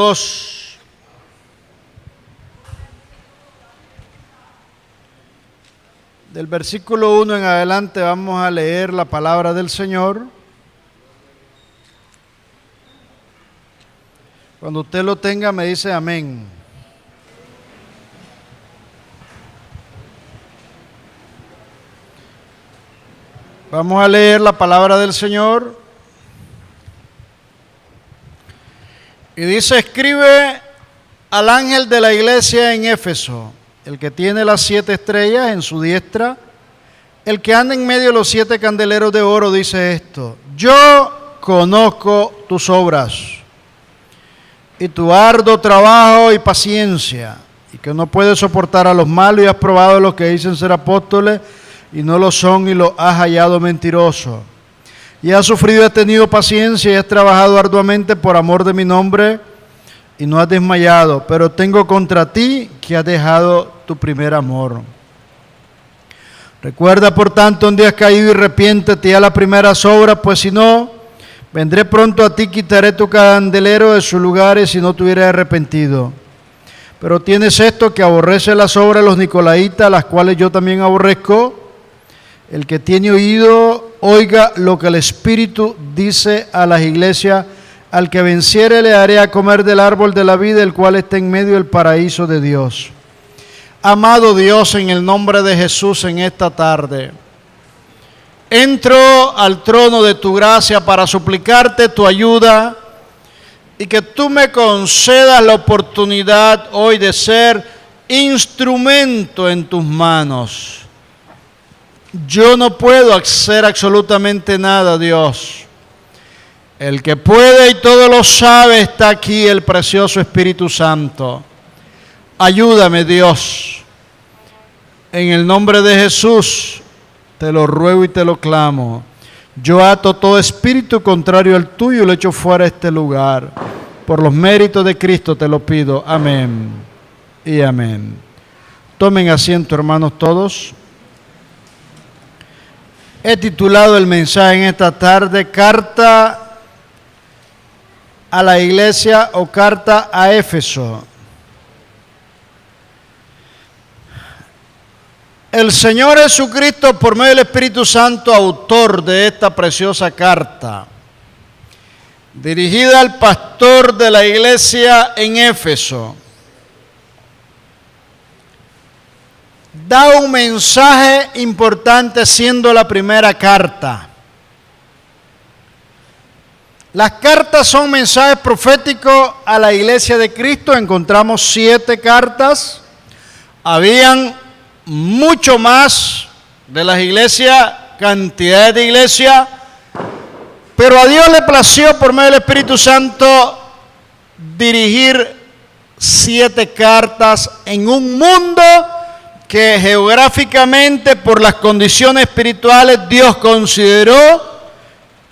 2. Del versículo 1 en adelante vamos a leer la palabra del Señor. Cuando usted lo tenga me dice amén. Vamos a leer la palabra del Señor. Y dice: escribe al ángel de la iglesia en Éfeso, el que tiene las 7 estrellas en su diestra, el que anda en medio de los 7 candeleros de oro, dice esto: yo conozco tus obras y tu arduo trabajo y paciencia, y que no puedes soportar a los malos, y has probado a los que dicen ser apóstoles y no lo son, y los has hallado mentirosos. Y has sufrido y has tenido paciencia y has trabajado arduamente por amor de mi nombre y no has desmayado. Pero tengo contra ti que has dejado tu primer amor. Recuerda, por tanto, donde has caído y arrepiéntete a las primeras obras, pues si no, vendré pronto a ti, quitaré tu candelero de sus lugares si no te hubieras arrepentido. Pero tienes esto, que aborrece las obras de los nicolaitas, las cuales yo también aborrezco. El que tiene oído, oiga lo que el Espíritu dice a las iglesias. Al que venciere le haré a comer del árbol de la vida, el cual está en medio del paraíso de Dios. Amado Dios, en el nombre de Jesús, en esta tarde, entro al trono de tu gracia para suplicarte tu ayuda y que tú me concedas la oportunidad hoy de ser instrumento en tus manos. Yo no puedo hacer absolutamente nada, Dios. El que puede y todo lo sabe está aquí, el precioso Espíritu Santo. Ayúdame, Dios. En el nombre de Jesús te lo ruego y te lo clamo. Yo ato todo espíritu contrario al tuyo y lo echo fuera de este lugar. Por los méritos de Cristo te lo pido. Amén y amén. Tomen asiento, hermanos, todos. He titulado el mensaje en esta tarde: Carta a la iglesia o Carta a Éfeso. El Señor Jesucristo, por medio del Espíritu Santo, autor de esta preciosa carta, dirigida al pastor de la iglesia en Éfeso, da un mensaje importante siendo la primera carta. Las cartas son mensajes proféticos a la iglesia de Cristo. Encontramos 7 cartas. Habían mucho más de las iglesias, cantidad de iglesias, pero a Dios le plació por medio del Espíritu Santo dirigir 7 cartas en un mundo que geográficamente, por las condiciones espirituales, Dios consideró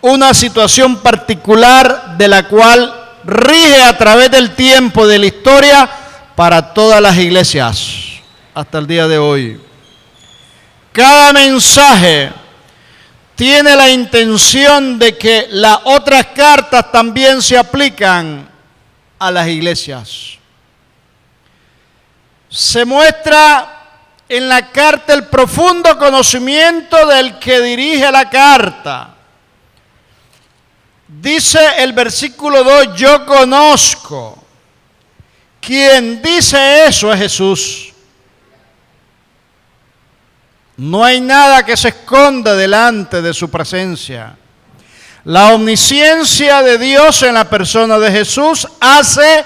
una situación particular de la cual rige a través del tiempo, de la historia, para todas las iglesias hasta el día de hoy. Cada mensaje tiene la intención de que las otras cartas también se aplican a las iglesias. Se muestra en la carta el profundo conocimiento del que dirige la carta. Dice el versículo 2: yo conozco. Quien dice eso es Jesús. No hay nada que se esconda delante de su presencia. La omnisciencia de Dios en la persona de Jesús hace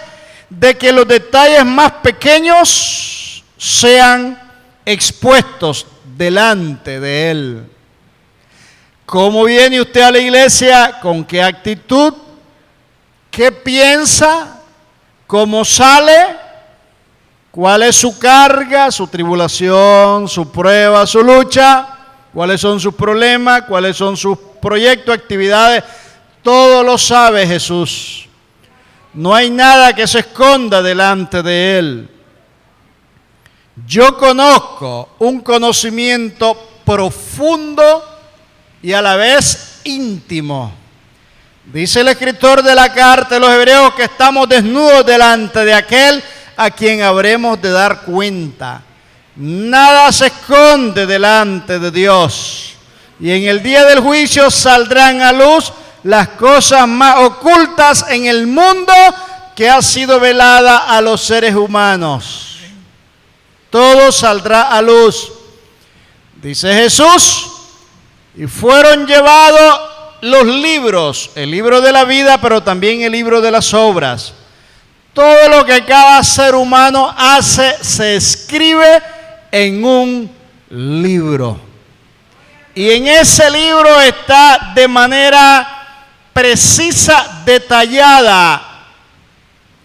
de que los detalles más pequeños sean expuestos delante de Él. ¿Cómo viene usted a la iglesia? ¿Con qué actitud? ¿Qué piensa? ¿Cómo sale? ¿Cuál es su carga, su tribulación, su prueba, su lucha? ¿Cuáles son sus problemas? ¿Cuáles son sus proyectos, actividades? Todo lo sabe Jesús. No hay nada que se esconda delante de Él. Yo conozco un conocimiento profundo y a la vez íntimo Dice el escritor de la carta de los Hebreos que estamos desnudos delante de aquel a quien habremos de dar cuenta. Nada se esconde delante de Dios. Y en el día del juicio saldrán a luz las cosas más ocultas en el mundo que ha sido velada a los seres humanos. Todo saldrá a luz. Dice Jesús, y fueron llevados los libros, el libro de la vida, pero también el libro de las obras. Todo lo que cada ser humano hace se escribe en un libro. Y en ese libro está de manera precisa, detallada,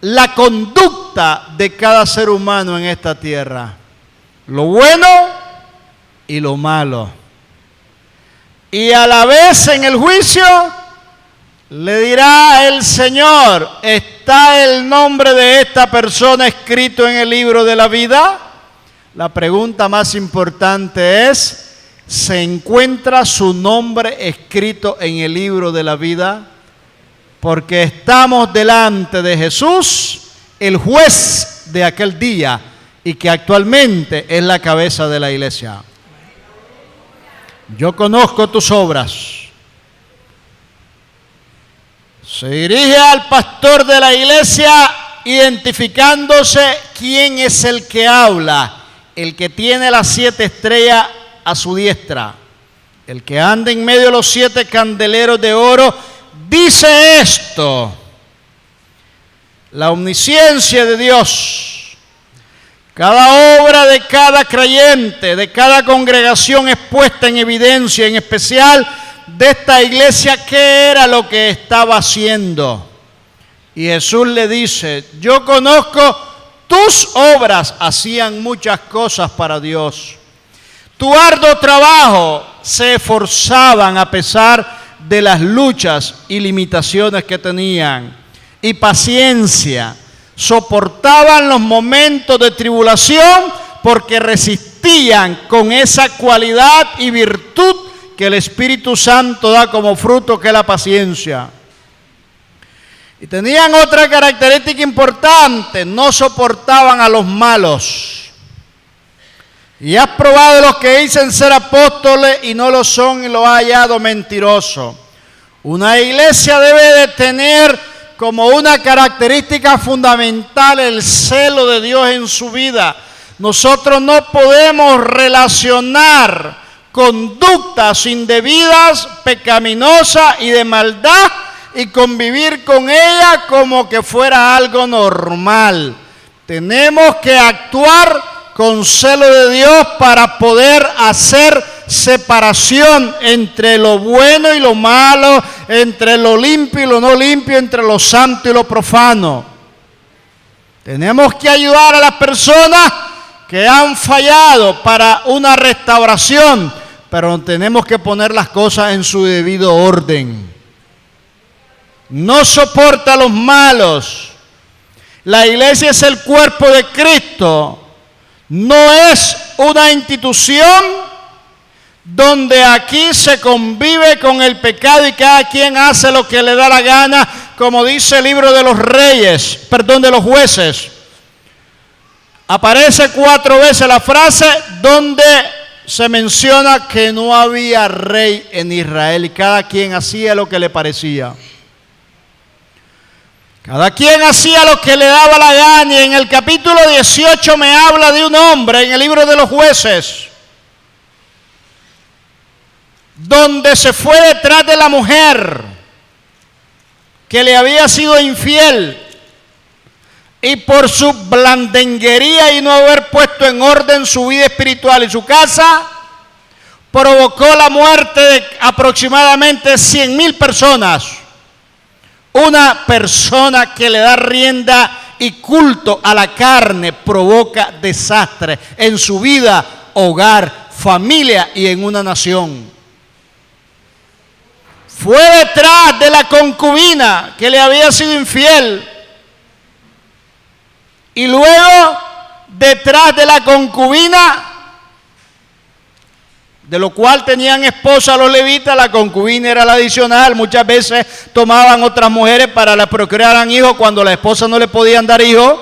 la conducta de cada ser humano en esta tierra. Lo bueno y lo malo. Y a la vez en el juicio le dirá el Señor, ¿está el nombre de esta persona escrito en el libro de la vida? La pregunta más importante es, ¿se encuentra su nombre escrito en el libro de la vida? Porque estamos delante de Jesús, el juez de aquel día, y que actualmente es la cabeza de la iglesia. Yo conozco tus obras. Se dirige al pastor de la iglesia identificándose quién es el que habla, el que tiene las 7 estrellas a su diestra, el que anda en medio de los 7 candeleros de oro, dice esto: la omnisciencia de Dios. Cada obra de cada creyente, de cada congregación es puesta en evidencia, en especial de esta iglesia, qué era lo que estaba haciendo. Y Jesús le dice, yo conozco tus obras, hacían muchas cosas para Dios. Tu arduo trabajo, se esforzaban a pesar de las luchas y limitaciones que tenían. Y paciencia, soportaban los momentos de tribulación porque resistían con esa cualidad y virtud que el Espíritu Santo da como fruto, que es la paciencia. Y tenían otra característica importante, no soportaban a los malos. Y has probado los que dicen ser apóstoles y no lo son y lo has hallado mentiroso. Una iglesia debe de tener como una característica fundamental el celo de Dios en su vida. Nosotros no podemos relacionar conductas indebidas, pecaminosas y de maldad y convivir con ella como que fuera algo normal. Tenemos que actuar con celo de Dios para poder hacer separación entre lo bueno y lo malo, entre lo limpio y lo no limpio, entre lo santo y lo profano. Tenemos que ayudar a las personas que han fallado para una restauración, pero tenemos que poner las cosas en su debido orden. No soporta a los malos. La iglesia es el cuerpo de Cristo. No es una institución donde aquí se convive con el pecado y cada quien hace lo que le da la gana, como dice el libro de los reyes, de los jueces. Aparece 4 veces la frase donde se menciona que no había rey en Israel y cada quien hacía lo que le parecía. Cada quien hacía lo que le daba la gana, y en el capítulo 18 me habla de un hombre en el libro de los jueces, donde se fue detrás de la mujer que le había sido infiel, y por su blandenguería y no haber puesto en orden su vida espiritual y su casa, provocó la muerte de aproximadamente 100,000 personas. Una persona que le da rienda y culto a la carne provoca desastre en su vida, hogar, familia y en una nación. Fue detrás de la concubina que le había sido infiel y luego detrás de la concubina de lo cual tenían esposa los levitas, la concubina era la adicional. Muchas veces tomaban otras mujeres para que procrearan hijos cuando la esposa no le podían dar hijos.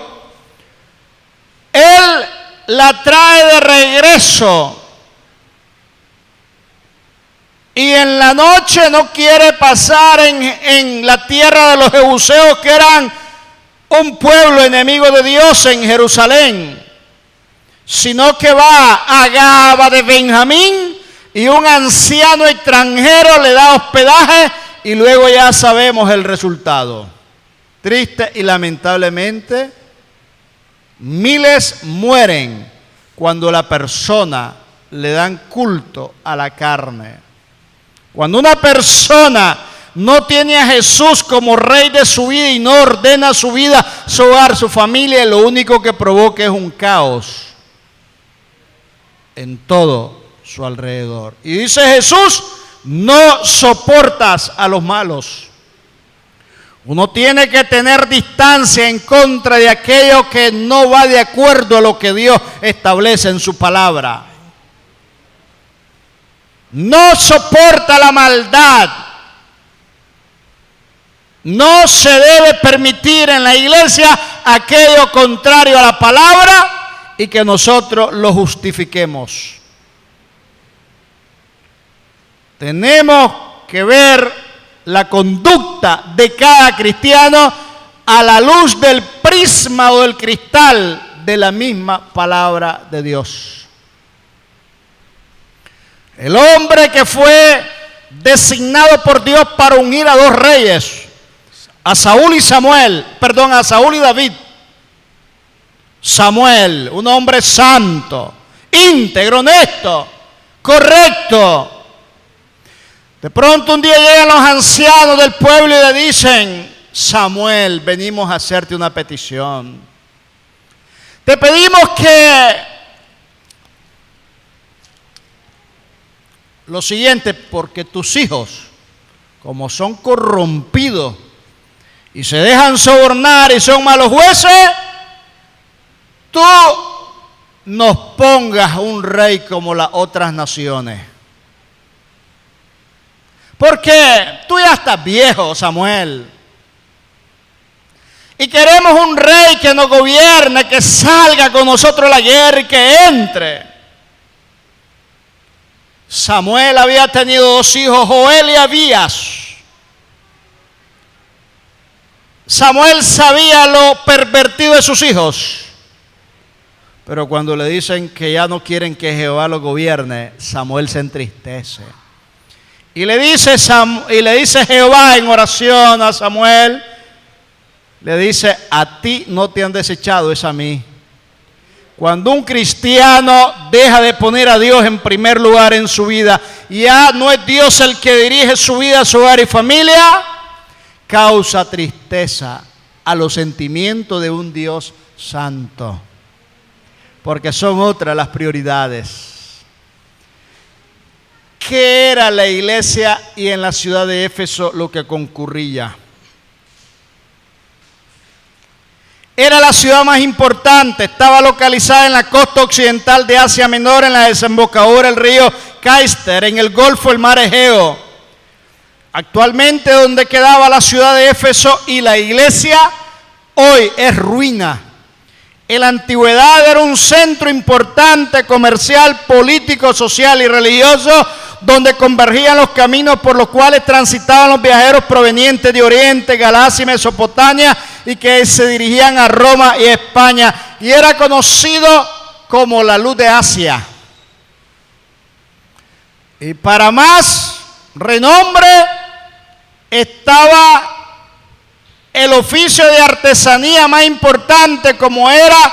Él la trae de regreso y en la noche no quiere pasar en la tierra de los jebuseos, que eran un pueblo enemigo de Dios en Jerusalén, sino que va a Gaba de Benjamín y un anciano extranjero le da hospedaje y luego ya sabemos el resultado. Triste y lamentablemente, miles mueren cuando la persona le dan culto a la carne. Cuando una persona no tiene a Jesús como rey de su vida y no ordena su vida, su hogar, su familia, lo único que provoca es un caos en todo su alrededor. Y dice Jesús, no soportas a los malos. Uno tiene que tener distancia en contra de aquello que no va de acuerdo a lo que Dios establece en su palabra. No soporta la maldad. No se debe permitir en la iglesia aquello contrario a la palabra y que nosotros lo justifiquemos. Tenemos que ver la conducta de cada cristiano a la luz del prisma o del cristal de la misma palabra de Dios. El hombre que fue designado por Dios para unir a dos reyes, a Saúl y David. Samuel, un hombre santo, íntegro, honesto, correcto. De pronto un día llegan los ancianos del pueblo y le dicen: Samuel, venimos a hacerte una petición. Te pedimos que lo siguiente, porque tus hijos, como son corrompidos y se dejan sobornar y son malos jueces, tú nos pongas un rey como las otras naciones. Porque tú ya estás viejo, Samuel, y queremos un rey que nos gobierne, que salga con nosotros a la guerra y que entre. Samuel había tenido dos hijos, Joel y Abías. Samuel sabía lo pervertido de sus hijos, pero cuando le dicen que ya no quieren que Jehová lo gobierne, Samuel se entristece. Y le dice Jehová en oración a Samuel, le dice: a ti no te han desechado, es a mí. Cuando un cristiano deja de poner a Dios en primer lugar en su vida, ya no es Dios el que dirige su vida, su hogar y familia, causa tristeza a los sentimientos de un Dios santo, porque son otras las prioridades. ¿Qué era la iglesia y en la ciudad de Éfeso lo que concurría? Era la ciudad más importante, estaba localizada en la costa occidental de Asia Menor, en la desembocadura del río Cáister, en el Golfo del Mar Egeo. Actualmente donde quedaba la ciudad de Éfeso y la iglesia hoy es ruina. En la antigüedad era un centro importante comercial, político, social y religioso, donde convergían los caminos por los cuales transitaban los viajeros provenientes de Oriente, Galacia y Mesopotamia, y que se dirigían a Roma y España, y era conocido como la luz de Asia. Y para más renombre estaba el oficio de artesanía más importante, como era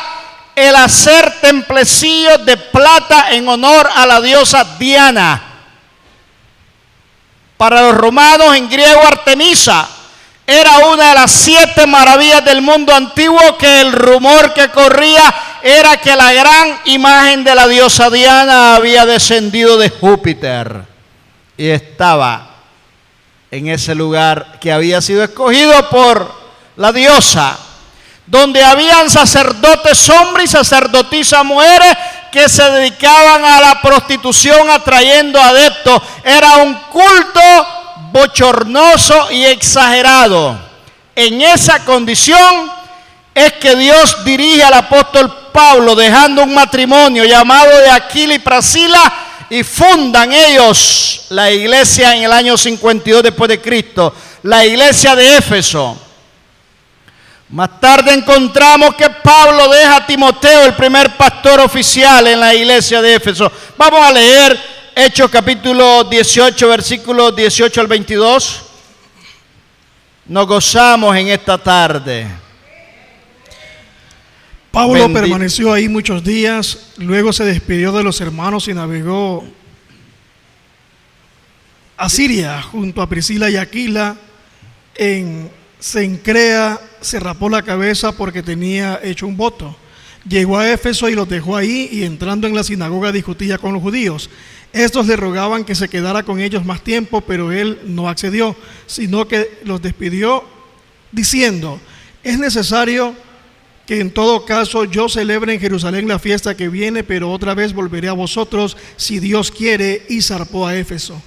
el hacer templecillos de plata en honor a la diosa Diana. Para los romanos, en griego, Artemisa era una de las 7 maravillas del mundo antiguo, que el rumor que corría era que la gran imagen de la diosa Diana había descendido de Júpiter y estaba en ese lugar que había sido escogido por la diosa, donde habían sacerdotes hombres y sacerdotisas mujeres que se dedicaban a la prostitución atrayendo adeptos. Era un culto bochornoso y exagerado. En esa condición es que Dios dirige al apóstol Pablo dejando un matrimonio llamado de Aquila y Priscila, y fundan ellos la iglesia en el año 52 después de Cristo, la iglesia de Éfeso. Más tarde encontramos que Pablo deja a Timoteo, el primer pastor oficial en la iglesia de Éfeso. Vamos a leer Hechos capítulo 18, versículos 18 al 22. Nos gozamos en esta tarde. Pablo permaneció ahí muchos días, luego se despidió de los hermanos y navegó a Siria junto a Priscila y Aquila. En Cencrea se rapó la cabeza porque tenía hecho un voto. Llegó a Éfeso y los dejó ahí, y entrando en la sinagoga discutía con los judíos. Estos le rogaban que se quedara con ellos más tiempo, pero él no accedió, sino que los despidió diciendo: es necesario que en todo caso yo celebre en Jerusalén la fiesta que viene, pero otra vez volveré a vosotros si Dios quiere, y zarpó a Éfeso.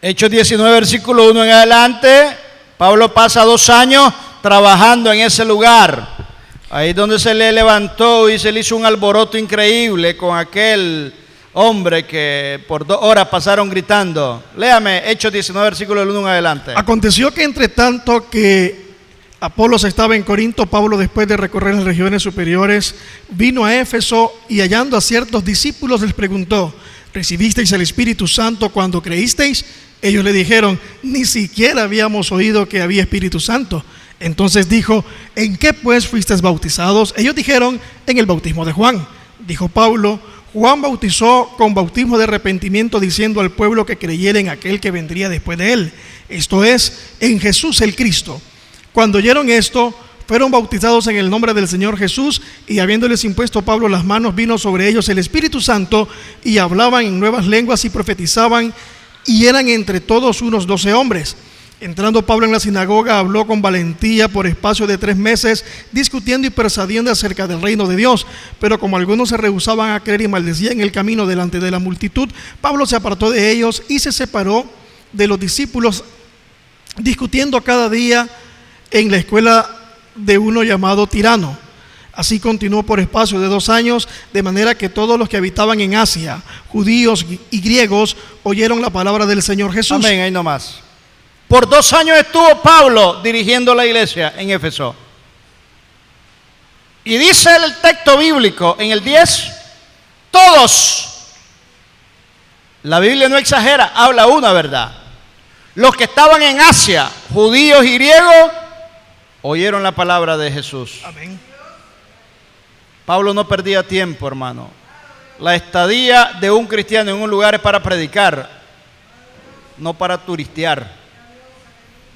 Hechos 19, versículo 1 en adelante. Pablo pasa 2 años trabajando en ese lugar. Ahí donde se le levantó y se le hizo un alboroto increíble con aquel hombre que por 2 horas pasaron gritando. Léame Hechos 19, versículo 1 en adelante. Aconteció que entre tanto que Apolos estaba en Corinto, Pablo, después de recorrer las regiones superiores, vino a Éfeso, y hallando a ciertos discípulos les preguntó: ¿recibisteis el Espíritu Santo cuando creísteis? Ellos le dijeron: ni siquiera habíamos oído que había Espíritu Santo. Entonces dijo: ¿en qué pues fuisteis bautizados? Ellos dijeron: en el bautismo de Juan. Dijo Pablo: Juan bautizó con bautismo de arrepentimiento, diciendo al pueblo que creyera en aquel que vendría después de él, esto es, en Jesús el Cristo. Cuando oyeron esto, fueron bautizados en el nombre del Señor Jesús, y habiéndoles impuesto Pablo las manos, vino sobre ellos el Espíritu Santo, y hablaban en nuevas lenguas y profetizaban, y eran entre todos unos 12 hombres. Entrando Pablo en la sinagoga, habló con valentía por espacio de 3 meses, discutiendo y persuadiendo acerca del reino de Dios. Pero como algunos se rehusaban a creer y maldecían el camino delante de la multitud, Pablo se apartó de ellos y se separó de los discípulos, discutiendo cada día en la escuela de uno llamado Tirano. Así continuó por espacio de 2 años, de manera que todos los que habitaban en Asia, judíos y griegos, oyeron la palabra del Señor Jesús. Amén, ahí nomás. Por 2 años estuvo Pablo dirigiendo la iglesia en Éfeso. Y dice el texto bíblico en el 10, todos, la Biblia no exagera, habla una verdad. Los que estaban en Asia, judíos y griegos, oyeron la palabra de Jesús. Amén. Pablo no perdía tiempo, hermano. La estadía de un cristiano en un lugar es para predicar, no para turistear.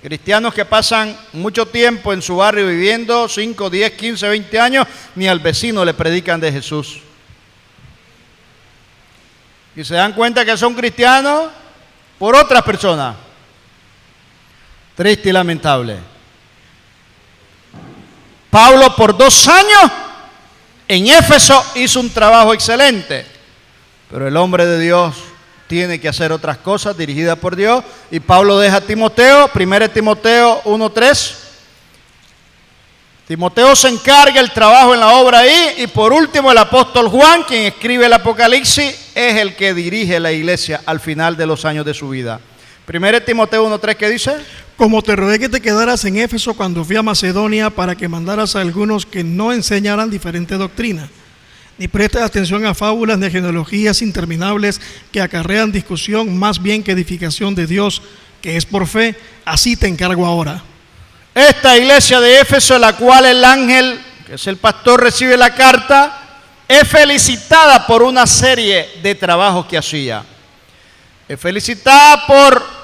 Cristianos que pasan mucho tiempo en su barrio viviendo 5, 10, 15, 20 años, ni al vecino le predican de Jesús. Y se dan cuenta que son cristianos por otras personas. Triste y lamentable. Pablo por 2 años en Éfeso hizo un trabajo excelente, pero el hombre de Dios tiene que hacer otras cosas dirigidas por Dios, y Pablo deja a Timoteo. 1 Timoteo 1:3. Timoteo se encarga el trabajo en la obra ahí, y por último el apóstol Juan, quien escribe el Apocalipsis, es el que dirige la iglesia al final de los años de su vida. 1 Timoteo 1:3, ¿qué dice? Como te rogué que te quedaras en Éfeso cuando fui a Macedonia, para que mandaras a algunos que no enseñaran diferente doctrina, ni prestes atención a fábulas ni a genealogías interminables que acarrean discusión más bien que edificación de Dios, que es por fe. Así te encargo ahora. Esta iglesia de Éfeso, en la cual el ángel, que es el pastor, recibe la carta, es felicitada por una serie de trabajos que hacía. Es felicitada por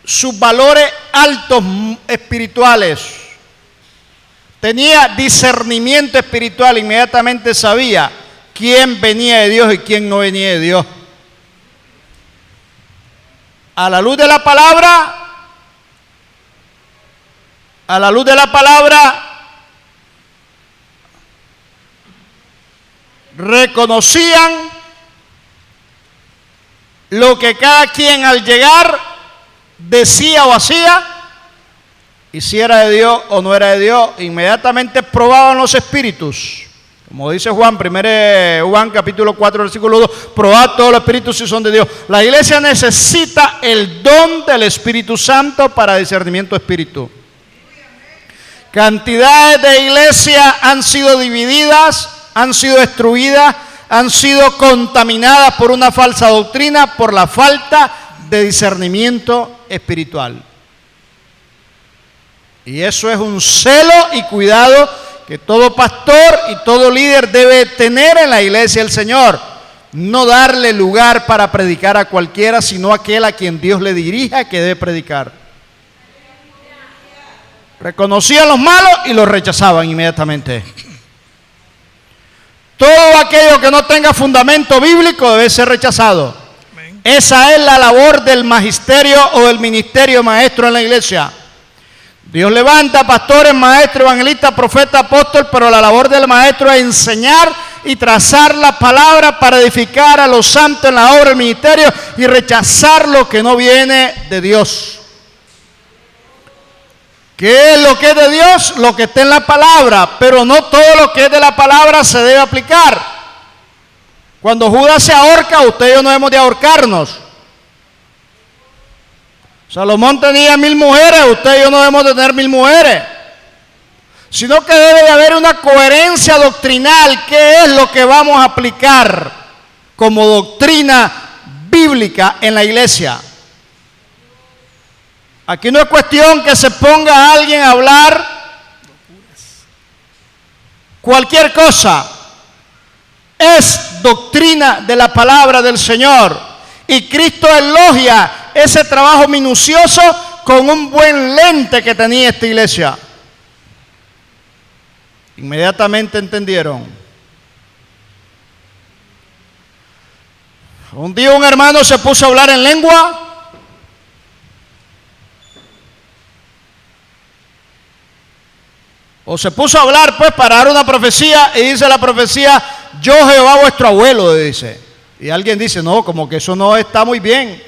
sus valores altos espirituales. Tenía discernimiento espiritual, inmediatamente sabía quién venía de Dios y quién no venía de Dios. A la luz de la palabra, reconocían lo que cada quien al llegar decía o hacía, y si era de Dios o no era de Dios. Inmediatamente probaban los espíritus. Como dice Juan, 1 Juan capítulo 4, versículo 2, probad todos los espíritus si son de Dios. La iglesia necesita el don del Espíritu Santo para discernimiento de espíritu. Cantidades de iglesias han sido divididas, han sido destruidas, han sido contaminadas por una falsa doctrina, por la falta de discernimiento espiritual. Y eso es un celo y cuidado que todo pastor y todo líder debe tener en la iglesia del Señor. No darle lugar para predicar a cualquiera, sino a aquel a quien Dios le dirija que debe predicar. Reconocían los malos y los rechazaban inmediatamente. Todo aquello que no tenga fundamento bíblico debe ser rechazado. Esa es la labor del magisterio o del ministerio maestro en la iglesia. Dios levanta pastores, maestros, evangelistas, profetas, apóstoles, pero la labor del maestro es enseñar y trazar la palabra para edificar a los santos en la obra del ministerio y rechazar lo que no viene de Dios. ¿Qué es lo que es de Dios? Lo que está en la palabra, pero no todo lo que es de la palabra se debe aplicar. Cuando Judas se ahorca, usted y yo no debemos de ahorcarnos. Salomón tenía 1000 mujeres, usted y yo no debemos de tener 1000 mujeres. Sino que debe de haber una coherencia doctrinal. ¿Qué es lo que vamos a aplicar como doctrina bíblica en la iglesia? Aquí no es cuestión que se ponga alguien a hablar cualquier cosa. Es doctrina de la palabra del Señor. Y Cristo elogia ese trabajo minucioso con un buen lente que tenía esta iglesia. Inmediatamente entendieron. Un día un hermano se puso a hablar en lengua. O se puso a hablar pues para dar una profecía y dice la profecía: yo Jehová vuestro abuelo, dice. Y alguien dice: no, como que eso no está muy bien.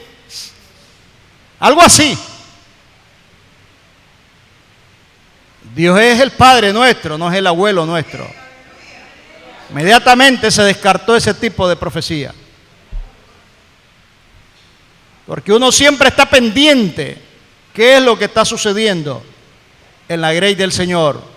Algo así. Dios es el Padre nuestro, no es el abuelo nuestro. Inmediatamente se descartó ese tipo de profecía. Porque uno siempre está pendiente qué es lo que está sucediendo en la grey del Señor.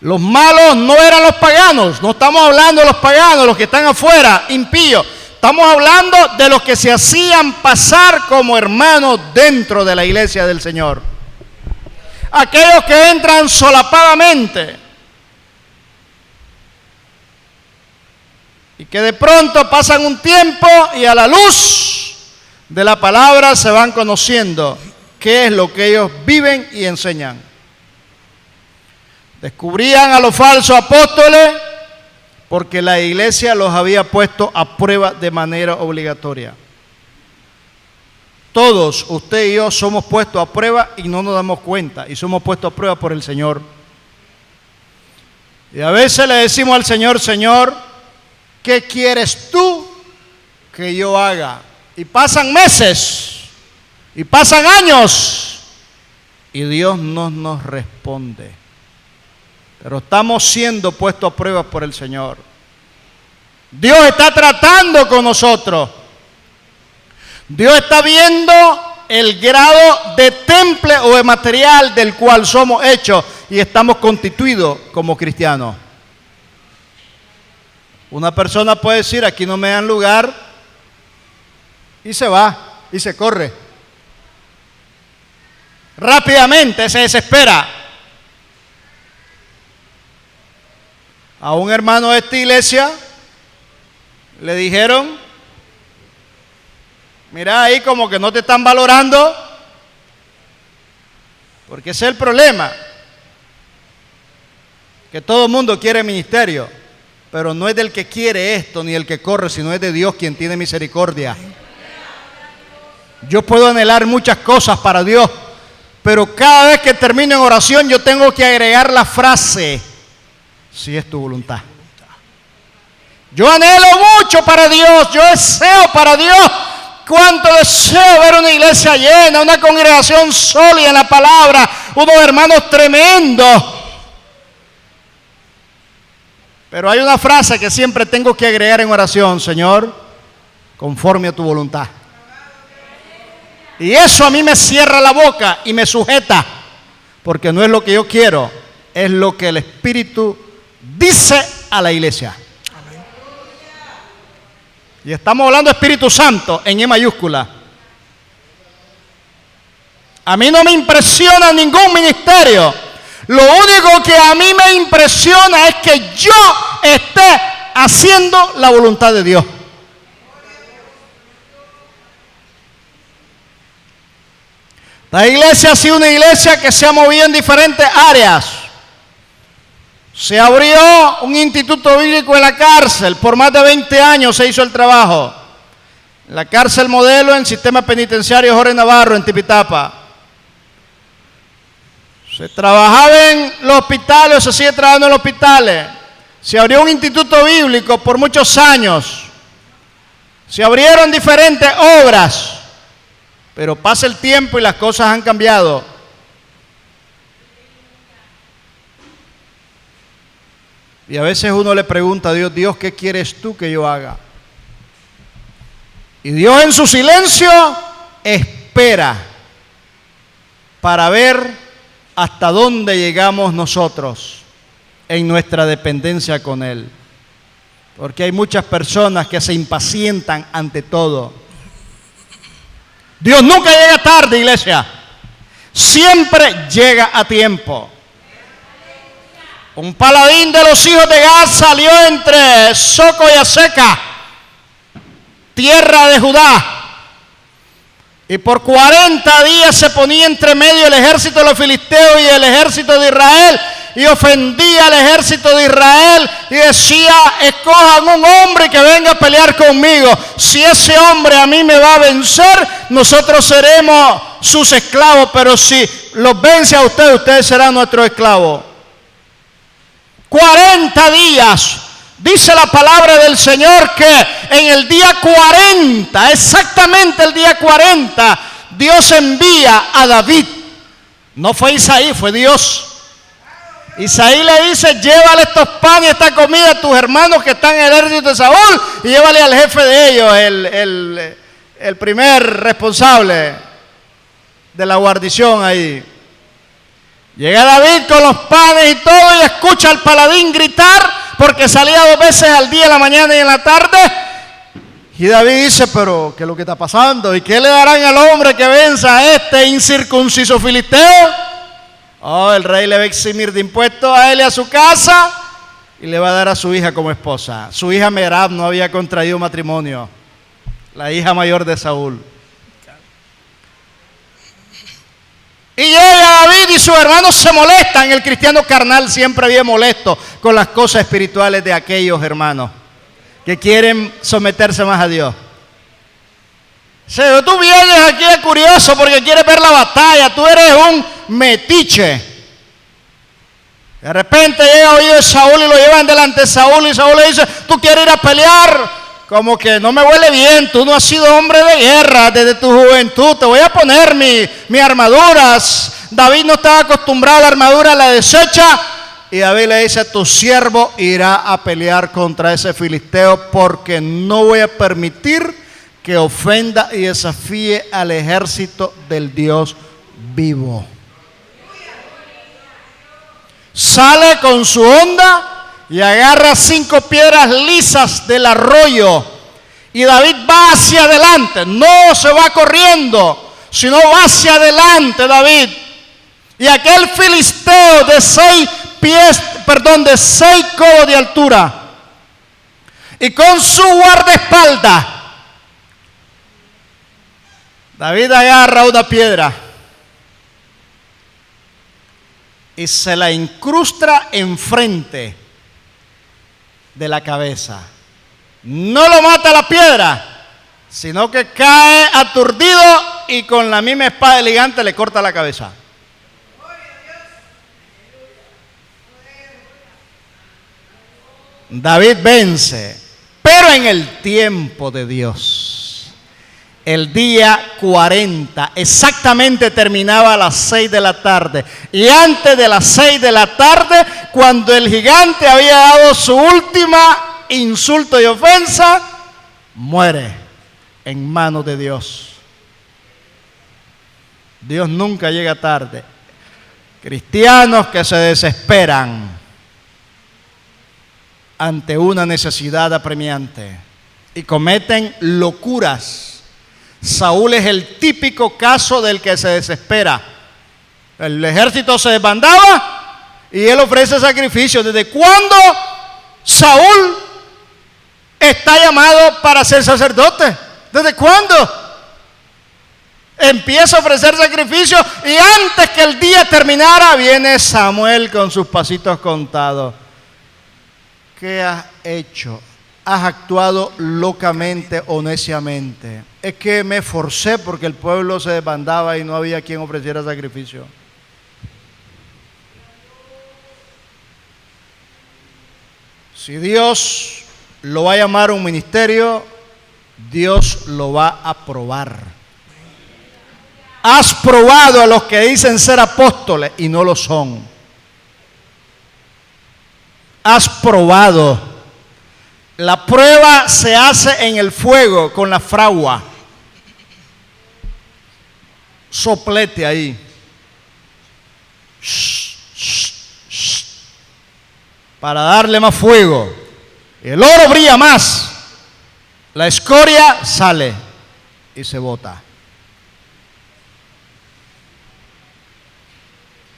Los malos no eran los paganos, no estamos hablando de los paganos, los que están afuera, impíos. Estamos hablando de los que se hacían pasar como hermanos dentro de la iglesia del Señor. Aquellos que entran solapadamente y que de pronto pasan un tiempo y a la luz de la palabra se van conociendo qué es lo que ellos viven y enseñan. Descubrían a los falsos apóstoles porque la iglesia los había puesto a prueba de manera obligatoria. Todos, usted y yo, somos puestos a prueba y no nos damos cuenta, y somos puestos a prueba por el Señor. Y a veces le decimos al Señor: Señor, ¿qué quieres tú que yo haga? Y pasan meses, y pasan años, y Dios no nos responde. Pero estamos siendo puestos a prueba por el Señor. Dios está tratando con nosotros. Dios está viendo el grado de temple o de material del cual somos hechos y estamos constituidos como cristianos. Una persona puede decir: aquí no me dan lugar, y se va y se corre. Rápidamente se desespera. A un hermano de esta iglesia le dijeron: mira, ahí como que no te están valorando, porque ese es el problema, que todo el mundo quiere ministerio, pero no es del que quiere esto ni el que corre, sino es de Dios quien tiene misericordia. Yo puedo anhelar muchas cosas para Dios, pero cada vez que termino en oración yo tengo que agregar la frase: si es tu voluntad. Yo anhelo mucho para Dios, yo deseo para Dios. Cuánto deseo ver una iglesia llena, una congregación sólida en la palabra, unos hermanos tremendos. Pero hay una frase que siempre tengo que agregar en oración: Señor, conforme a tu voluntad. Y eso a mí me cierra la boca y me sujeta, porque no es lo que yo quiero, es lo que el Espíritu dice a la iglesia. Y estamos hablando de Espíritu Santo en E mayúscula. A mí no me impresiona ningún ministerio. Lo único que a mí me impresiona es que yo esté haciendo la voluntad de Dios. La iglesia ha sido una iglesia que se ha movido en diferentes áreas. Se abrió un instituto bíblico en la cárcel. Por más de 20 años se hizo el trabajo. La cárcel modelo en el sistema penitenciario Jorge Navarro en Tipitapa. Se trabajaba en los hospitales, se sigue trabajando en los hospitales. Se abrió un instituto bíblico por muchos años. Se abrieron diferentes obras. Pero pasa el tiempo y las cosas han cambiado. Y a veces uno le pregunta a Dios: Dios, ¿qué quieres tú que yo haga? Y Dios en su silencio espera para ver hasta dónde llegamos nosotros en nuestra dependencia con Él. Porque hay muchas personas que se impacientan ante todo. Dios nunca llega tarde, iglesia. Siempre llega a tiempo. Un paladín de los hijos de Gad salió entre Soco y Aseca, tierra de Judá, y por 40 días se ponía entre medio el ejército de los filisteos y el ejército de Israel, y ofendía al ejército de Israel y decía: escojan un hombre que venga a pelear conmigo. Si ese hombre a mí me va a vencer, nosotros seremos sus esclavos, pero si los vence a ustedes, ustedes serán nuestros esclavos. 40 días, dice la palabra del Señor, que en el día 40, exactamente el día 40, Dios envía a David. No fue Isaí, fue Dios. Isaí le dice: llévale estos panes y esta comida a tus hermanos que están en el ejército de Saúl, y llévale al jefe de ellos, el primer responsable de la guarnición ahí. Llega David con los panes y todo, y escucha al paladín gritar, porque salía 2 veces al día, en la mañana y en la tarde. Y David dice: pero ¿qué es lo que está pasando? ¿Y qué le darán al hombre que venza a este incircunciso filisteo? Oh, el rey le va a eximir de impuestos a él y a su casa, y le va a dar a su hija como esposa. Su hija Merab no había contraído matrimonio, la hija mayor de Saúl. Y llega David y sus hermanos se molestan. El cristiano carnal siempre viene molesto con las cosas espirituales de aquellos hermanos que quieren someterse más a Dios. Tú vienes aquí de curioso porque quieres ver la batalla. Tú eres un metiche. De repente llega oído de Saúl y lo llevan delante de Saúl, y Saúl le dice: tú quieres ir a pelear. Como que no me huele bien, tú no has sido hombre de guerra desde tu juventud, te voy a poner mi armaduras. David no estaba acostumbrado a la armadura, la desecha, y David le dice: tu siervo irá a pelear contra ese filisteo, porque no voy a permitir que ofenda y desafíe al ejército del Dios vivo. Sale con su honda y agarra 5 piedras lisas del arroyo, y David va hacia adelante, no se va corriendo, sino va hacia adelante David. Y aquel filisteo de 6 codos de altura, y con su guardaespaldas, David agarra una piedra y se la incrusta enfrente de la cabeza. No lo mata la piedra, sino que cae aturdido, y con la misma espada elegante le corta la cabeza. David vence. Pero en el tiempo de Dios, el día 40, exactamente terminaba a las 6 de la tarde. Y antes de las 6 de la tarde, cuando el gigante había dado su última insulto y ofensa, muere en manos de Dios. Dios nunca llega tarde. Cristianos que se desesperan ante una necesidad apremiante y cometen locuras. Saúl es el típico caso del que se desespera. El ejército se desbandaba y él ofrece sacrificio. ¿Desde cuándo Saúl está llamado para ser sacerdote? ¿Desde cuándo? Empieza a ofrecer sacrificio y antes que el día terminara viene Samuel con sus pasitos contados. ¿Qué has hecho? ¿Has actuado locamente o neciamente? Es que me esforcé porque el pueblo se desbandaba y no había quien ofreciera sacrificio. Si Dios lo va a llamar a un ministerio, Dios lo va a probar. Has probado a los que dicen ser apóstoles y no lo son. Has probado. La prueba se hace en el fuego con la fragua. Soplete ahí. Para darle más fuego. El oro brilla más. La escoria sale y se bota.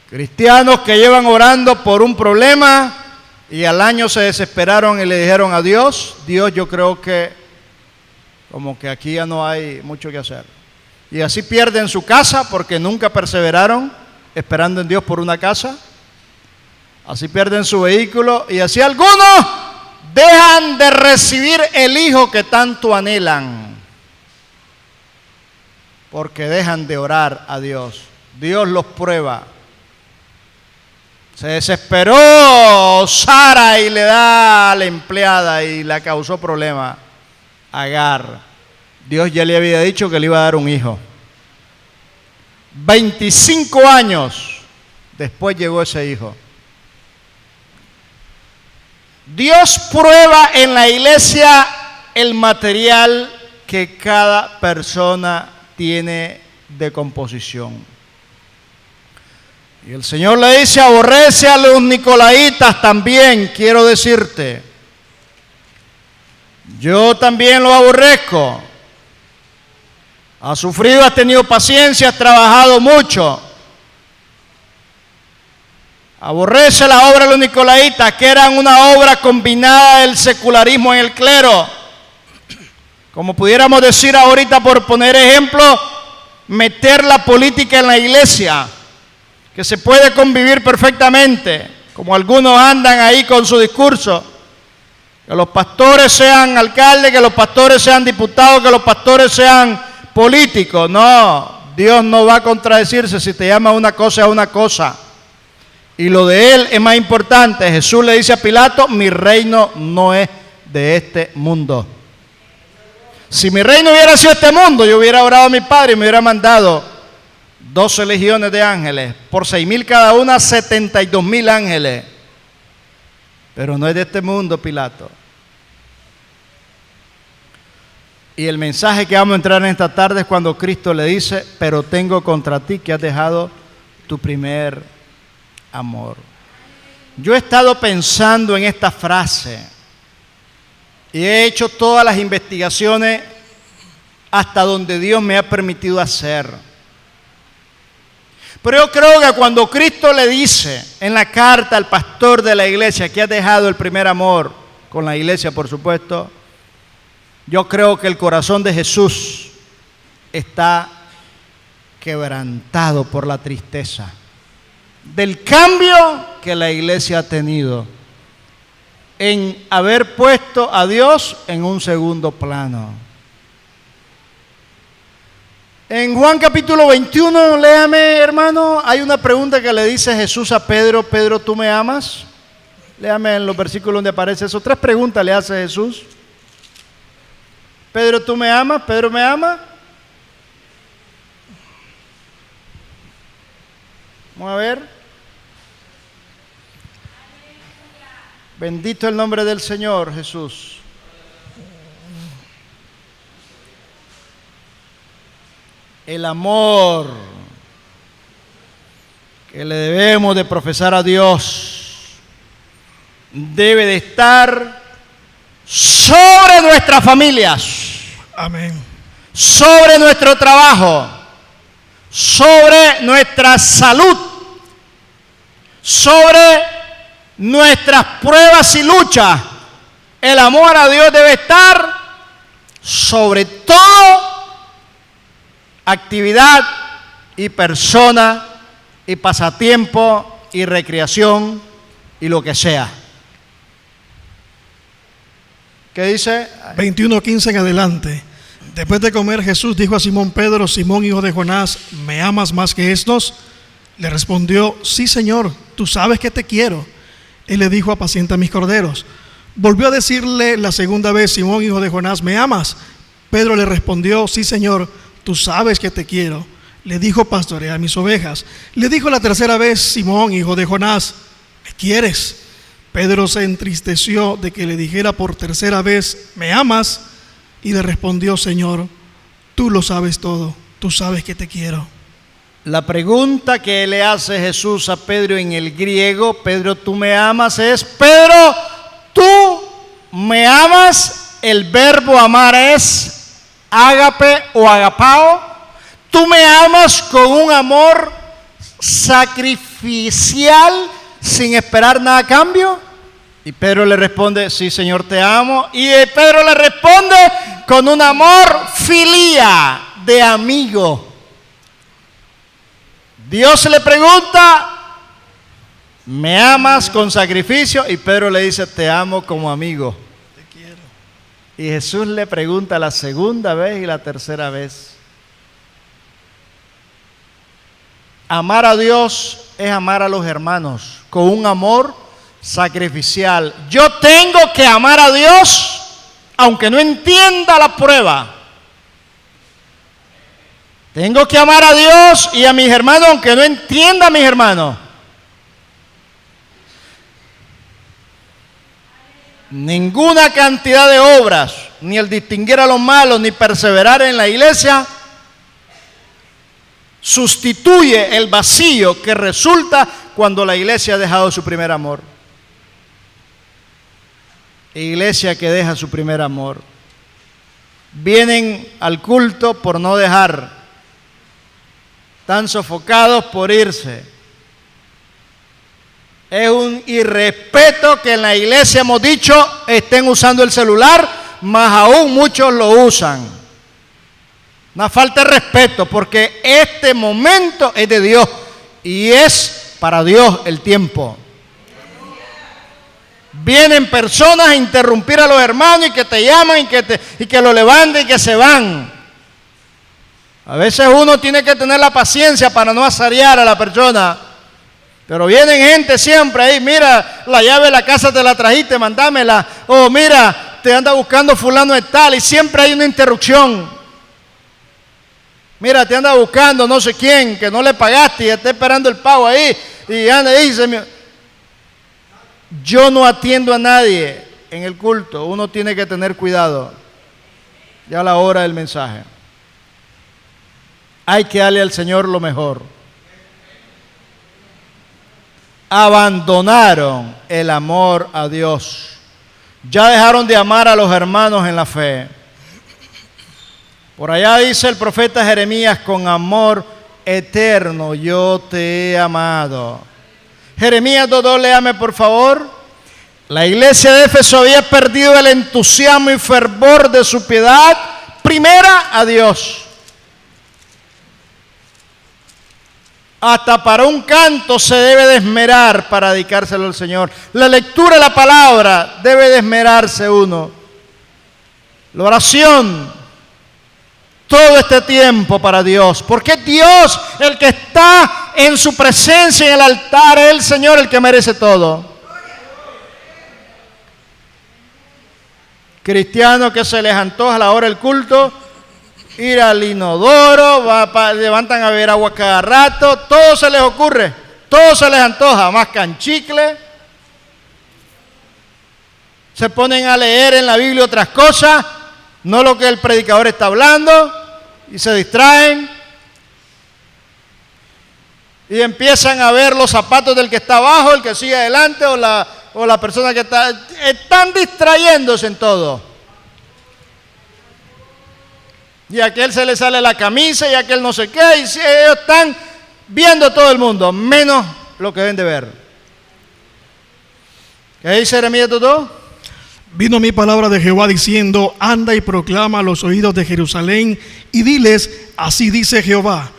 Cristianos que llevan orando por un problema y al año se desesperaron y le dijeron a Dios, yo creo que como que aquí ya no hay mucho que hacer. Y así pierden su casa porque nunca perseveraron esperando en Dios por una casa. Así pierden su vehículo y así algunos dejan de recibir el hijo que tanto anhelan porque dejan de orar a Dios. Dios los prueba. Se desesperó Sara y le da a la empleada y la causó problema. Agar. Dios ya le había dicho que le iba a dar un hijo. 25 años después llegó ese hijo. Dios prueba en la iglesia el material que cada persona tiene de composición. Y el Señor le dice, aborrece a los nicolaitas también, quiero decirte. Yo también lo aborrezco. Has sufrido, has tenido paciencia, has trabajado mucho. Aborrece la obra de los nicolaitas, que eran una obra combinada del secularismo en el clero. Como pudiéramos decir ahorita, por poner ejemplo, meter la política en la iglesia. Que se puede convivir perfectamente, como algunos andan ahí con su discurso, que los pastores sean alcaldes, que los pastores sean diputados, que los pastores sean políticos. No, Dios no va a contradecirse. Si te llama una cosa es una cosa, y lo de Él es más importante. Jesús le dice a Pilato, mi reino no es de este mundo. Si mi reino hubiera sido este mundo, yo hubiera orado a mi Padre y me hubiera mandado 12 legiones de ángeles, por 6,000 cada una, 72,000 ángeles. Pero no es de este mundo, Pilato. Y el mensaje que vamos a entrar en esta tarde es cuando Cristo le dice, pero tengo contra ti que has dejado tu primer amor. Yo he estado pensando en esta frase y he hecho todas las investigaciones hasta donde Dios me ha permitido hacer. Pero yo creo que cuando Cristo le dice en la carta al pastor de la iglesia que ha dejado el primer amor, con la iglesia por supuesto, yo creo que el corazón de Jesús está quebrantado por la tristeza del cambio que la iglesia ha tenido en haber puesto a Dios en un segundo plano. En Juan capítulo 21, léame hermano, hay una pregunta que le dice Jesús a Pedro, Pedro, ¿tú me amas? Léame en los versículos donde aparece eso. 3 preguntas le hace Jesús. Pedro, ¿tú me amas? ¿Pedro me ama? Vamos a ver. Bendito el nombre del Señor Jesús. El amor que le debemos de profesar a Dios debe de estar sobre nuestras familias. Amén. Sobre nuestro trabajo, sobre nuestra salud, sobre nuestras pruebas y luchas. El amor a Dios debe estar sobre todo actividad y persona y pasatiempo y recreación y lo que sea. ¿Qué dice? 21:15 en adelante. Después de comer, Jesús dijo a Simón Pedro: Simón, hijo de Jonás, ¿me amas más que estos? Le respondió: sí, Señor, tú sabes que te quiero. Él le dijo: apacienta mis corderos. Volvió a decirle la segunda vez: Simón, hijo de Jonás, ¿me amas? Pedro le respondió: sí, Señor, tú sabes que te quiero. Le dijo: pastorea mis ovejas. Le dijo la tercera vez: Simón, hijo de Jonás, ¿me quieres? Pedro se entristeció de que le dijera por tercera vez: ¿me amas? Y le respondió: Señor, tú lo sabes todo, tú sabes que te quiero. La pregunta que le hace Jesús a Pedro en el griego, Pedro, ¿tú me amas? Es: Pedro, ¿tú me amas? El verbo amar es ágape o agapao. ¿Tú me amas con un amor sacrificial sin esperar nada a cambio? Y Pedro le responde: sí, Señor, te amo. Y Pedro le responde con un amor filía, de amigo. Dios le pregunta: ¿me amas con sacrificio? Y Pedro le dice: te amo como amigo. Te quiero. Y Jesús le pregunta la segunda vez y la tercera vez. Amar a Dios es amar a los hermanos con un amor sacrificial. Yo tengo que amar a Dios aunque no entienda la prueba. Tengo que amar a Dios y a mis hermanos aunque no entienda a mis hermanos. Ninguna cantidad de obras, ni el distinguir a los malos, ni perseverar en la iglesia, sustituye el vacío que resulta cuando la iglesia ha dejado su primer amor. Iglesia que deja su primer amor. Vienen al culto por no dejar. Están sofocados por irse. Es un irrespeto que en la iglesia hemos dicho estén usando el celular, más aún muchos lo usan. Una falta de respeto, porque este momento es de Dios y es para Dios el tiempo. Vienen personas a interrumpir a los hermanos y que te llaman y que lo levanten y que se van. A veces uno tiene que tener la paciencia para no azarear a la persona. Pero vienen gente siempre ahí: mira, la llave de la casa te la trajiste, mandámela. O mira, te anda buscando fulano de tal, y siempre hay una interrupción. Mira, te anda buscando no sé quién, que no le pagaste y está esperando el pago ahí. Y anda ahí, yo no atiendo a nadie en el culto. Uno tiene que tener cuidado. Ya a la hora del mensaje. Hay que darle al Señor lo mejor. Abandonaron el amor a Dios. Ya dejaron de amar a los hermanos en la fe. Por allá dice el profeta Jeremías: con amor eterno yo te he amado. Jeremías 2:2, léame por favor. La iglesia de Éfeso había perdido el entusiasmo y fervor de su piedad primera a Dios. Hasta para un canto se debe de esmerar para dedicárselo al Señor. La lectura de la palabra debe de esmerarse uno. La oración, todo este tiempo para Dios. Porque Dios, el que está en su presencia en el altar, es el Señor el que merece todo. Cristianos que se les antoja a la hora del culto ir al inodoro, levantan a beber agua cada rato, todo se les ocurre, todo se les antoja, mascan chicle, se ponen a leer en la Biblia otras cosas, no lo que el predicador está hablando, y se distraen, y empiezan a ver los zapatos del que está abajo, el que sigue adelante, o la persona que están distrayéndose en todo. Y a aquel se le sale la camisa, y a aquel no sé qué, y ellos están viendo todo el mundo, menos lo que deben de ver. ¿Qué dice Jeremías 2:2? Vino mi palabra de Jehová diciendo, anda y proclama a los oídos de Jerusalén y diles, así dice Jehová,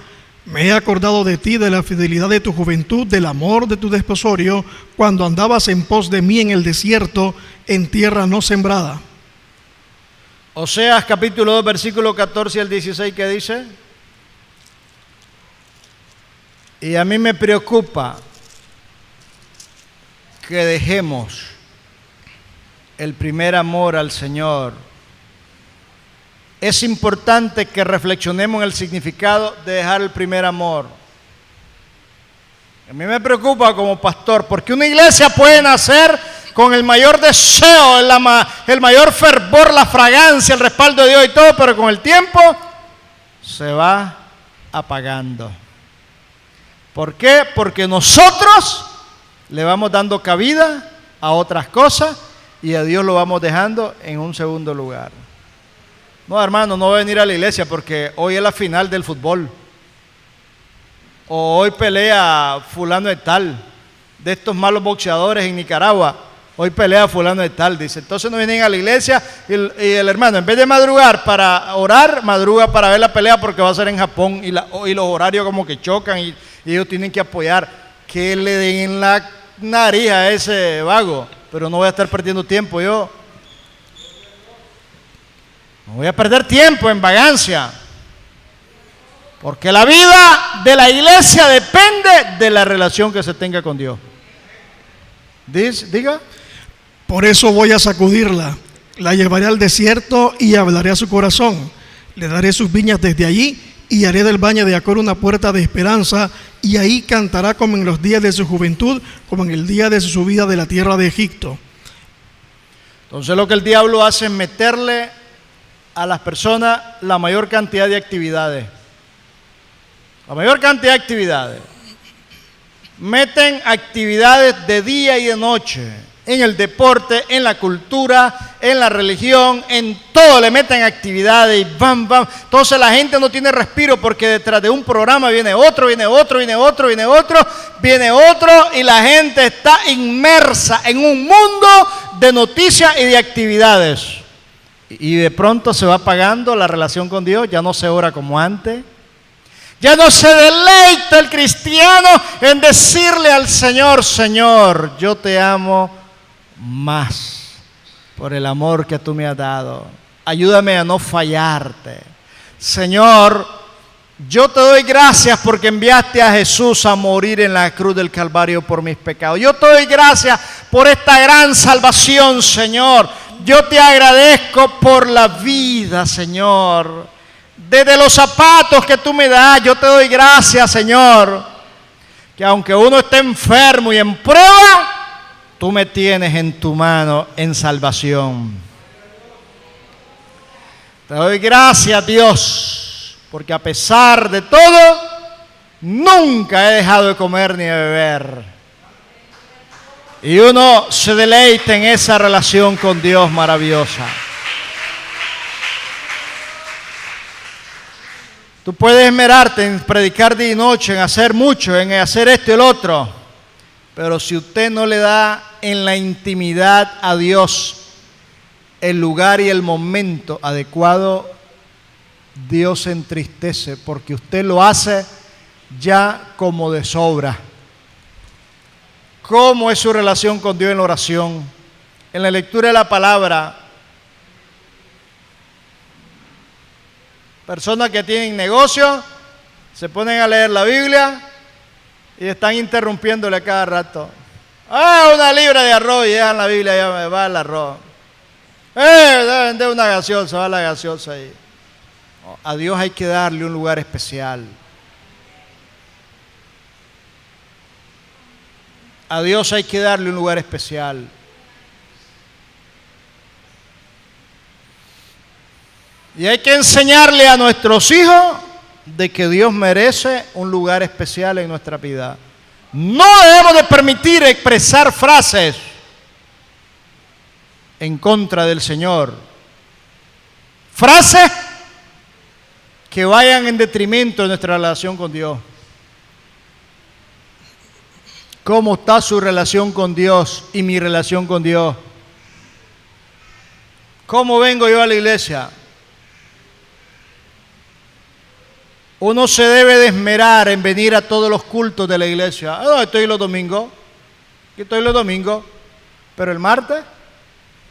me he acordado de ti, de la fidelidad de tu juventud, del amor de tu desposorio, cuando andabas en pos de mí en el desierto, en tierra no sembrada. Oseas capítulo 2, versículo 14 al 16, ¿qué dice? Y a mí me preocupa que dejemos el primer amor al Señor. Es importante que reflexionemos en el significado de dejar el primer amor. A mí me preocupa como pastor, porque una iglesia puede nacer con el mayor deseo, el mayor fervor, la fragancia, el respaldo de Dios y todo, pero con el tiempo se va apagando. ¿Por qué? Porque nosotros le vamos dando cabida a otras cosas y a Dios lo vamos dejando en un segundo lugar. No, hermano, no voy a venir a la iglesia porque hoy es la final del fútbol. O hoy pelea fulano de tal, de estos malos boxeadores en Nicaragua. Hoy pelea fulano de tal, dice. Entonces no vienen a la iglesia y el hermano, en vez de madrugar para orar, madruga para ver la pelea porque va a ser en Japón y los horarios como que chocan y ellos tienen que apoyar. Que le den en la nariz a ese vago, pero no voy a estar perdiendo tiempo yo. No voy a perder tiempo en vagancia. Porque la vida de la iglesia depende de la relación que se tenga con Dios. Diga. Por eso voy a sacudirla, la llevaré al desierto y hablaré a su corazón. Le daré sus viñas desde allí y haré del valle de Acor una puerta de esperanza, y ahí cantará como en los días de su juventud, como en el día de su subida de la tierra de Egipto. Entonces lo que el diablo hace es meterle a las personas la mayor cantidad de actividades. La mayor cantidad de actividades. Meten actividades de día y de noche, en el deporte, en la cultura, en la religión, en todo le meten actividades y bam, bam. Entonces la gente no tiene respiro porque detrás de un programa viene otro, viene otro, viene otro, viene otro, viene otro, y la gente está inmersa en un mundo de noticias y de actividades. Y de pronto se va apagando la relación con Dios, ya no se ora como antes. Ya no se deleita el cristiano en decirle al Señor, Señor, yo te amo más por el amor que tú me has dado. Ayúdame a no fallarte. Señor, yo te doy gracias porque enviaste a Jesús a morir en la cruz del Calvario por mis pecados. Yo te doy gracias por esta gran salvación, Señor. Yo te agradezco por la vida, Señor. Desde los zapatos que tú me das, yo te doy gracias, Señor, que aunque uno esté enfermo y en prueba, tú me tienes en tu mano en salvación. Te doy gracias, Dios, porque a pesar de todo, nunca he dejado de comer ni de beber. Y uno se deleita en esa relación con Dios maravillosa. Tú puedes esmerarte en predicar día y noche, en hacer mucho, en hacer esto y el otro. Pero si usted no le da en la intimidad a Dios el lugar y el momento adecuado, Dios se entristece porque usted lo hace ya como de sobra. ¿Cómo es su relación con Dios en la oración? En la lectura de la palabra. Personas que tienen negocio, se ponen a leer la Biblia y están interrumpiéndole cada rato. Una libra de arroz y dejan la Biblia, ya me va el arroz. Deben vender una gaseosa, va la gaseosa ahí. A Dios hay que darle un lugar especial. A Dios hay que darle un lugar especial. Y hay que enseñarle a nuestros hijos de que Dios merece un lugar especial en nuestra vida. No debemos de permitir expresar frases en contra del Señor. Frases que vayan en detrimento de nuestra relación con Dios. ¿Cómo está su relación con Dios y mi relación con Dios? ¿Cómo vengo yo a la iglesia? Uno se debe de esmerar en venir a todos los cultos de la iglesia. No, estoy los domingos. Aquí estoy los domingos. Pero el martes,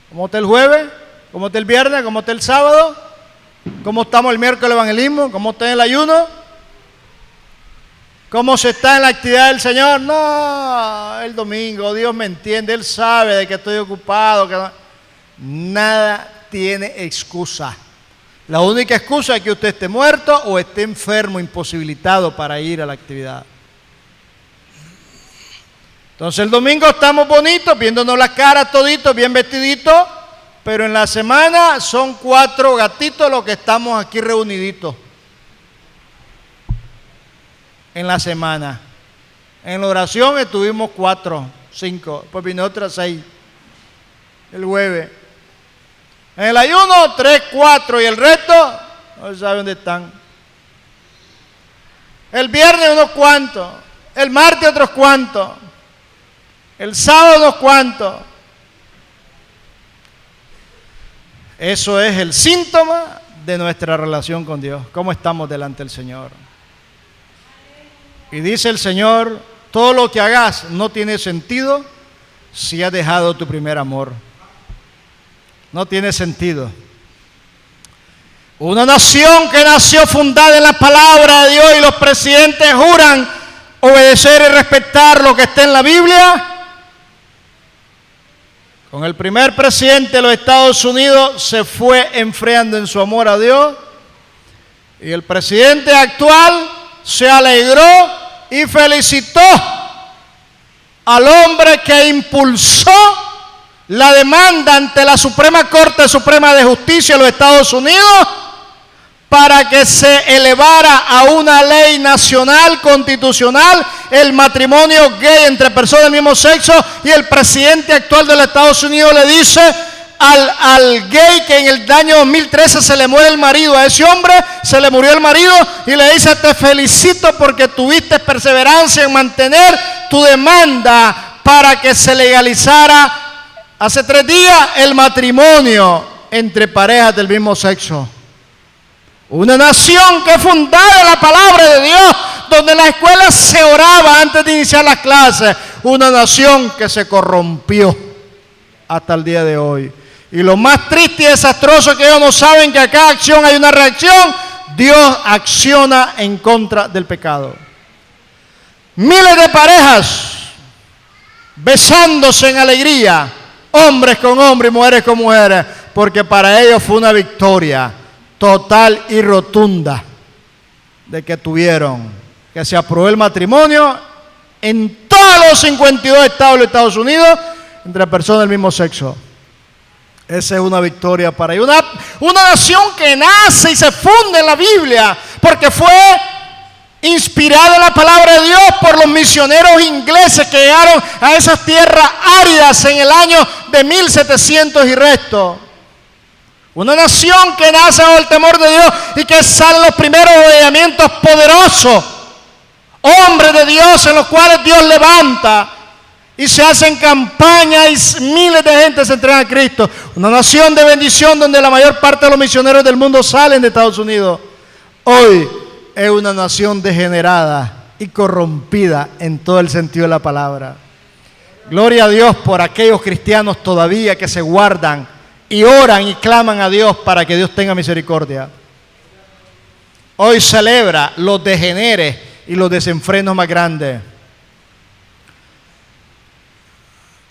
¿cómo está el jueves? ¿Cómo está el viernes? ¿Cómo está el sábado? ¿Cómo estamos el miércoles evangelismo? ¿Cómo está el ayuno? ¿Cómo se está en la actividad del Señor? No, el domingo, Dios me entiende, Él sabe de que estoy ocupado. Que no. Nada tiene excusa. La única excusa es que usted esté muerto o esté enfermo, imposibilitado para ir a la actividad. Entonces el domingo estamos bonitos, viéndonos las caras toditos, bien vestiditos, pero en la semana son 4 gatitos los que estamos aquí reuniditos. En la semana. En la oración estuvimos 4, 5, después vino otra 6. El jueves. En el ayuno 3, 4 y el resto no se sabe dónde están. El viernes unos cuantos, el martes otros cuantos, el sábado unos cuantos. Eso es el síntoma de nuestra relación con Dios. ¿Cómo estamos delante del Señor? Y dice el Señor, todo lo que hagas no tiene sentido si has dejado tu primer amor. No tiene sentido. Una nación que nació fundada en la palabra de Dios y los presidentes juran obedecer y respetar lo que está en la Biblia. Con el primer presidente de los Estados Unidos se fue enfriando en su amor a Dios. Y el presidente actual se alegró y felicitó al hombre que impulsó la demanda ante la Suprema Corte Suprema de Justicia de los Estados Unidos para que se elevara a una ley nacional constitucional el matrimonio gay entre personas del mismo sexo. Y el presidente actual de los Estados Unidos le dice al gay que en el año 2013 se le muere el marido, a ese hombre se le murió el marido, y le dice: te felicito porque tuviste perseverancia en mantener tu demanda para que se legalizara hace 3 días el matrimonio entre parejas del mismo sexo. Una nación que es fundada en la palabra de Dios, donde en la escuela se oraba antes de iniciar las clases. Una nación que se corrompió hasta el día de hoy. Y lo más triste y desastroso es que ellos no saben que a cada acción hay una reacción. Dios acciona en contra del pecado. Miles de parejas besándose en alegría, hombres con hombres y mujeres con mujeres, porque para ellos fue una victoria total y rotunda de que tuvieron, que se aprobó el matrimonio en todos los 52 estados de los Estados Unidos entre personas del mismo sexo. Esa es una victoria para ellos. Una nación que nace y se funde en la Biblia, porque fue inspirada en la palabra de Dios por los misioneros ingleses que llegaron a esas tierras áridas en el año de 1700 y resto. Una nación que nace bajo el temor de Dios y que salen los primeros ordenamientos poderosos, hombres de Dios en los cuales Dios levanta y se hacen campañas y miles de gente se entregan a Cristo. Una nación de bendición donde la mayor parte de los misioneros del mundo salen de Estados Unidos. Hoy es una nación degenerada y corrompida en todo el sentido de la palabra. Gloria a Dios por aquellos cristianos todavía que se guardan y oran y claman a Dios para que Dios tenga misericordia. Hoy celebra los degeneres y los desenfrenos más grandes.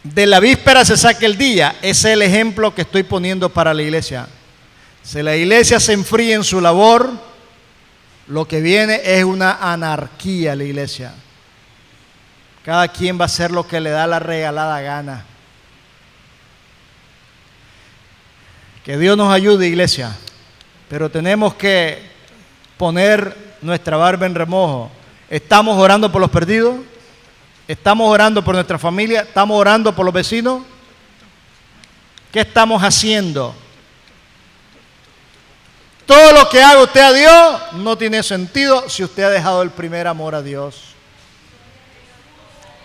de la víspera se saque el día. Ese es el ejemplo que estoy poniendo para la iglesia. Si la iglesia se enfría en su labor, lo que viene es una anarquía en la iglesia. Cada quien va a hacer lo que le da la regalada gana. Que Dios nos ayude, iglesia, pero tenemos que poner nuestra barba en remojo. ¿Estamos orando por los perdidos? ¿Estamos orando por nuestra familia? ¿Estamos orando por los vecinos? ¿Qué estamos haciendo? Todo lo que haga usted a Dios no tiene sentido si usted ha dejado el primer amor a Dios.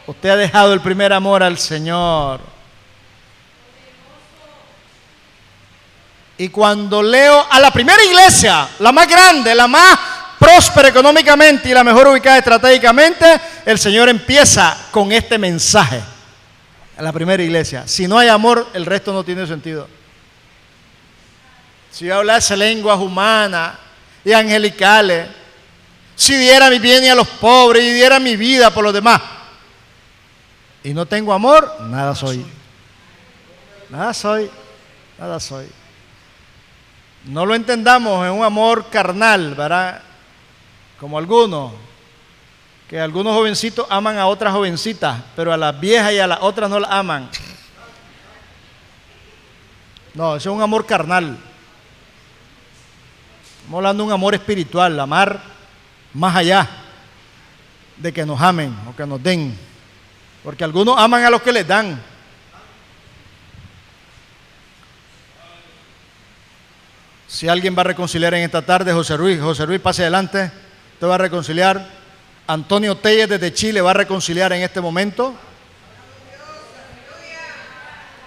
Usted ha dejado el primer amor al Señor. Y cuando leo a la primera iglesia, la más grande, la más próspera económicamente y la mejor ubicada estratégicamente, el Señor empieza con este mensaje. A la primera iglesia. Si no hay amor, el resto no tiene sentido. Si yo hablase lenguas humanas y angelicales, si diera mi bien a los pobres y diera mi vida por los demás, y no tengo amor, nada soy. Nada soy. Nada soy. No lo entendamos en un amor carnal, ¿verdad? Como algunos, que algunos jovencitos aman a otras jovencitas, pero a las viejas y a las otras no las aman. No, eso es un amor carnal. Estamos hablando de un amor espiritual, amar más allá de que nos amen o que nos den. Porque algunos aman a los que les dan. Si alguien va a reconciliar en esta tarde, José Ruiz, pase adelante. Usted va a reconciliar. Antonio Telles desde Chile va a reconciliar en este momento.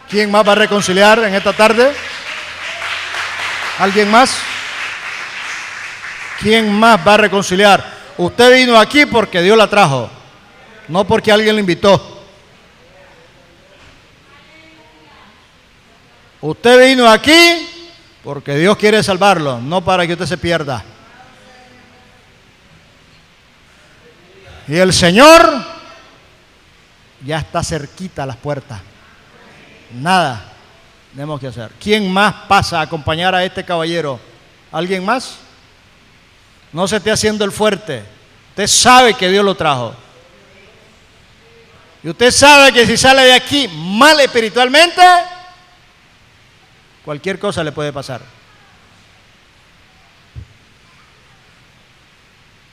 ¿Quién más va a reconciliar en esta tarde? ¿Alguien más? ¿Quién más va a reconciliar? Usted vino aquí porque Dios la trajo, no porque alguien lo invitó. Usted vino aquí porque Dios quiere salvarlo, no para que usted se pierda. Y el Señor ya está cerquita a las puertas. Nada tenemos que hacer. ¿Quién más pasa a acompañar a este caballero? ¿Alguien más? No se esté haciendo el fuerte. Usted sabe que Dios lo trajo. Y usted sabe que si sale de aquí mal espiritualmente, cualquier cosa le puede pasar.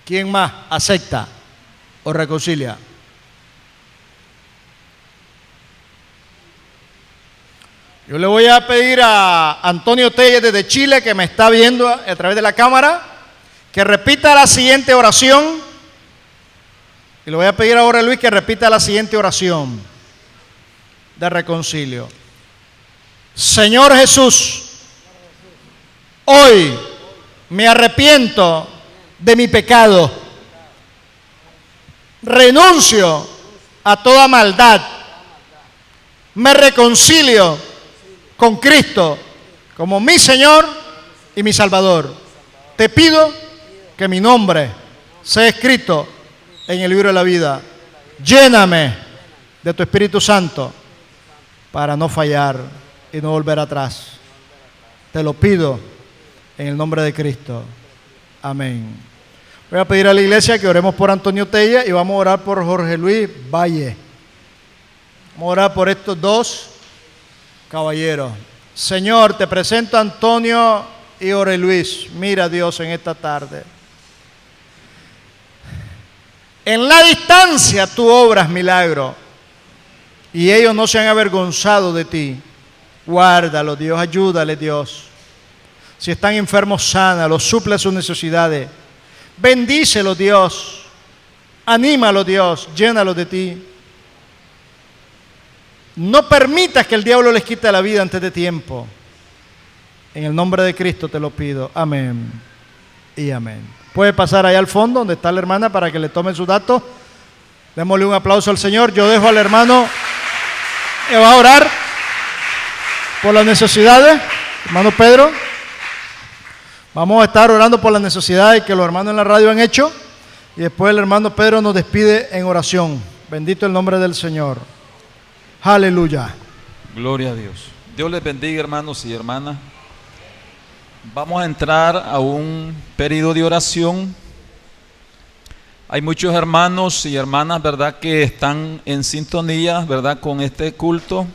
¿Quién más acepta o reconcilia? Yo le voy a pedir a Antonio Telles desde Chile, que me está viendo a través de la cámara, que repita la siguiente oración. Y le voy a pedir ahora a Luis que repita la siguiente oración de reconcilio. Señor Jesús, hoy me arrepiento de mi pecado. Renuncio a toda maldad. Me reconcilio con Cristo como mi Señor y mi Salvador. Te pido que mi nombre sea escrito en el libro de la vida. Lléname de tu Espíritu Santo para no fallar y no volver atrás. Te lo pido en el nombre de Cristo. Amén. Voy a pedir a la iglesia que oremos por Antonio Telles y vamos a orar por Jorge Luis Valle. Vamos a orar por estos dos caballeros. Señor, te presento a Antonio y Jorge Luis. Mira, Dios, en esta tarde. En la distancia tú obras milagro y ellos no se han avergonzado de ti. Guárdalo, Dios, ayúdale, Dios. Si están enfermos, sánalos, suple sus necesidades. Bendícelo, Dios. Anímalo, Dios. Llénalo de ti. No permitas que el diablo les quite la vida antes de tiempo. En el nombre de Cristo te lo pido. Amén y amén. Puede pasar allá al fondo donde está la hermana para que le tomen sus datos. Démosle un aplauso al Señor. Yo dejo al hermano que va a orar por las necesidades. Hermano Pedro, vamos a estar orando por las necesidades que los hermanos en la radio han hecho. Y después el hermano Pedro nos despide en oración. Bendito el nombre del Señor. Aleluya. Gloria a Dios. Dios les bendiga, hermanos y hermanas. Vamos a entrar a un periodo de oración. Hay muchos hermanos y hermanas, ¿verdad?, que están en sintonía, ¿verdad?, con este culto.